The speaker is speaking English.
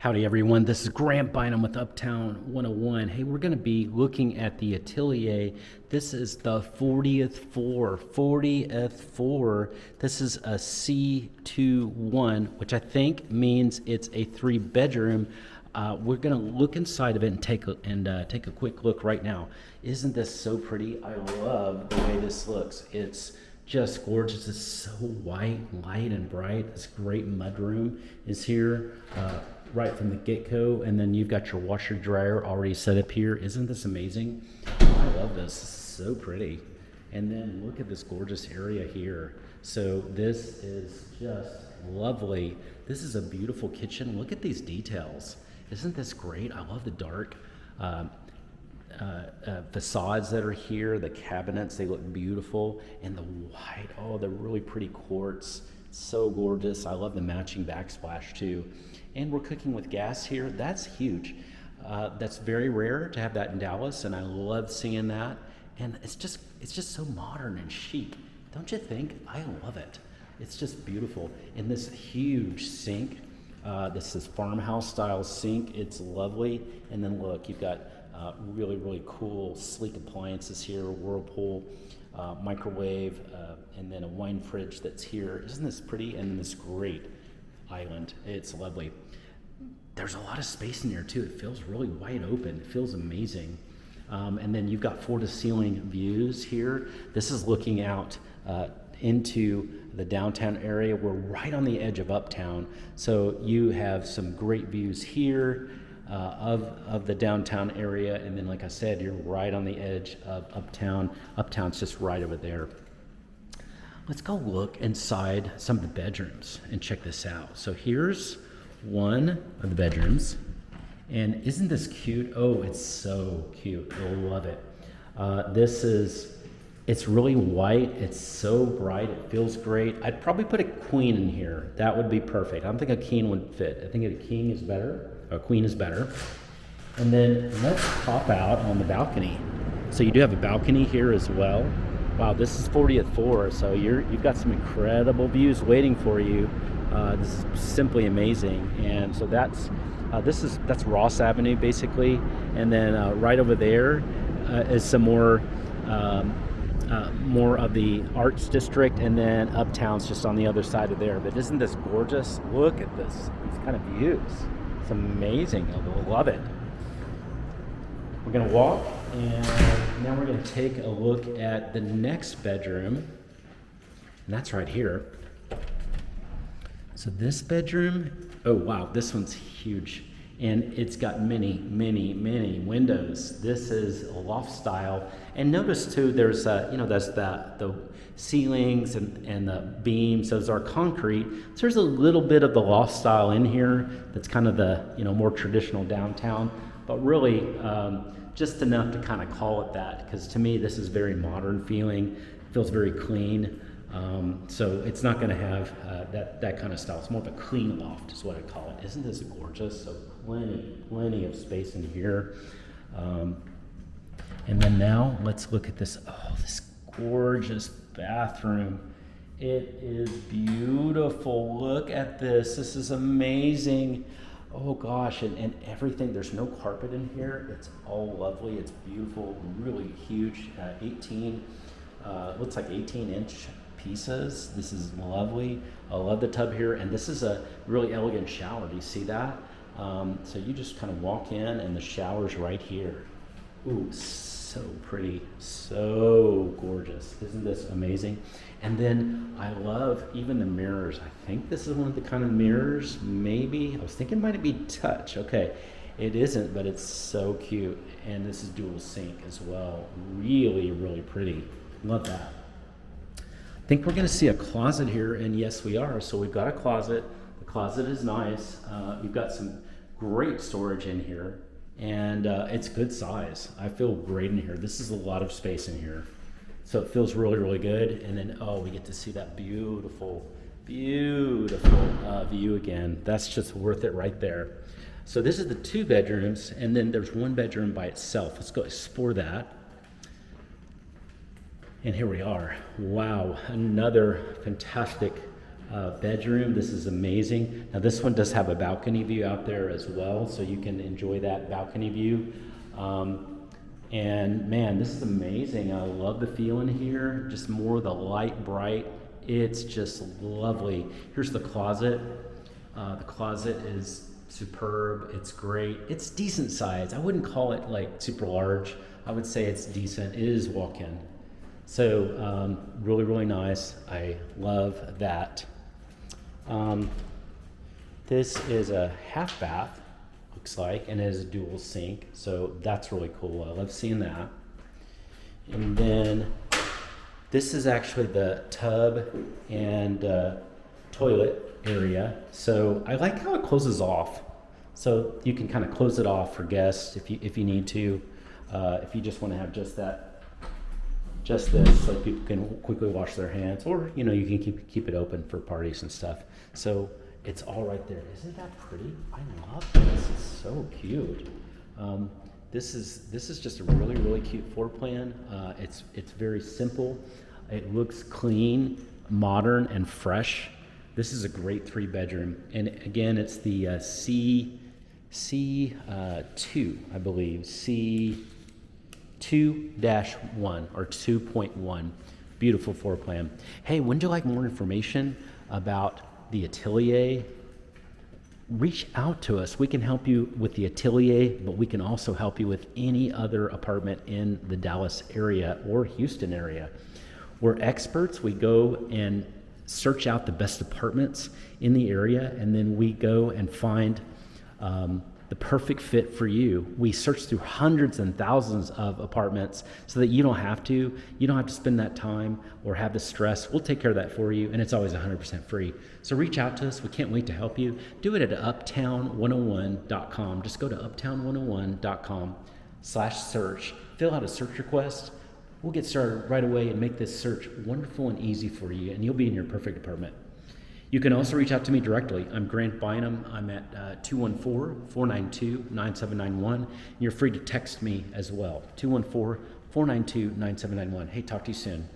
Howdy everyone, this is Grant Bynum with Uptown 101. Hey, we're going to be looking at the Atelier. This is the 40th floor. This is a C2-1, which I think means it's a 3-bedroom. We're going to look inside of it and take a quick look right now. Isn't this so pretty? I love the way this looks. It's just gorgeous. It's so white, light, and bright. This great mudroom is here. Right from the get-go, and then you've got your washer dryer already set up here. Isn't this amazing? I love this. This is so pretty. And then look at this gorgeous area here. So this is just lovely. This is a beautiful kitchen. Look at these details. Isn't this great? I love the dark facades that are here. The cabinets, they look beautiful. And the white, oh, they're really pretty quartz. So gorgeous. I love the matching backsplash too. And we're cooking with gas here. That's huge. That's very rare to have that in Dallas, and I love seeing that. And it's just so modern and chic, don't you think? I love it. It's just beautiful. And this huge sink. This is farmhouse style sink. It's lovely. And then look, you've got really cool, sleek appliances here. Whirlpool, microwave, and then a wine fridge that's here. Isn't this pretty? And then this great island. It's lovely. There's a lot of space in here too. It feels really wide open. It feels amazing. And then you've got floor-to-ceiling views here. This is looking out into the downtown area. We're right on the edge of Uptown, so you have some great views here of the downtown area. And then, like I said, you're right on the edge of Uptown. Uptown's just right over there. Let's go look inside some of the bedrooms and check this out. So here's one of the bedrooms. And isn't this cute? Oh, it's so cute. I love it. It's really white. It's so bright. It feels great. I'd probably put a queen in here. That would be perfect. I don't think a king would fit. I think a king is better. A queen is better. And then let's pop out on the balcony. So you do have a balcony here as well. Wow, this is 40th floor, so you've got some incredible views waiting for you. This is simply amazing. And so that's Ross Avenue basically, and then right over there is some more of the Arts District, and then Uptown's just on the other side of there. But isn't this gorgeous? Look at this kind of views. It's amazing. I love it. We're gonna walk, and now we're gonna take a look at the next bedroom, and that's right here. So this bedroom, oh wow, this one's huge, and it's got many windows. This is a loft style, and notice too, there's the ceilings and the beams. Those are concrete. So there's a little bit of the loft style in here. That's kind of the more traditional downtown. But really, just enough to kind of call it that, because to me, this is very modern feeling. It feels very clean. So it's not going to have that kind of style. It's more of a clean loft is what I call it. Isn't this gorgeous? So plenty of space in here. And then now let's look at this. Oh, this gorgeous bathroom. It is beautiful. Look at this. This is amazing. Oh gosh, and everything, there's no carpet in here. It's all lovely. It's beautiful, really huge, looks like 18-inch pieces. This is lovely. I love the tub here, and this is a really elegant shower. Do you see that? So you just kind of walk in, and the shower's right here. Ooh, so pretty, so gorgeous. Isn't this amazing? And then I love even the mirrors. I think this is one of the kind of mirrors, maybe. I was thinking might it be touch. Okay, it isn't, but it's so cute. And this is dual sink as well. Really pretty. Love that. I think we're gonna see a closet here, and yes, we are. So we've got a closet. The closet is nice. We've got some great storage in here, and it's good size. I feel great in here. This is a lot of space in here. So it feels really good. And then, oh, we get to see that beautiful view again. That's just worth it right there. So this is the 2 bedrooms, and then there's 1 bedroom by itself. Let's go explore that. And here we are. Wow, another fantastic bedroom. This is amazing. Now this one does have a balcony view out there as well, so you can enjoy that balcony view. And man, this is amazing. I love the feel in here. Just more of the light bright. It's just lovely. Here's the closet. The closet is superb. It's great. It's decent size. I wouldn't call it like super large. I would say it's decent. It is walk-in. So really, really nice. I love that. This is a half bath, looks like, and it is a dual sink. So that's really cool. I love seeing that. And then this is actually the tub and toilet area. So I like how it closes off. So you can kind of close it off for guests if you need to. If you just want to have just this, so people can quickly wash their hands, or you can keep it open for parties and stuff. So it's all right there. Isn't that pretty? I love this. It's so cute. This is just a really, really cute floor plan. It's very simple. It looks clean, modern, and fresh. This is a great 3-bedroom, and again, it's the C2, I believe, C2-1 or 2.1. Beautiful floor plan. Hey, would you like more information about the Atelier? Reach out to us. We can help you with the Atelier, but we can also help you with any other apartment in the Dallas area or Houston area. We're experts. We go and search out the best apartments in the area, and then we go and find the perfect fit for you. We search through hundreds and thousands of apartments so that you don't have to spend that time or have the stress. We'll take care of that for you, and it's always 100% free. So reach out to us. We can't wait to help you. Do it at uptown101.com. Just go to uptown101.com/search. Fill out a search request. We'll get started right away and make this search wonderful and easy for you, and you'll be in your perfect apartment. You can also reach out to me directly. I'm Grant Bynum. I'm at 214-492-9791. And you're free to text me as well, 214-492-9791. Hey, talk to you soon.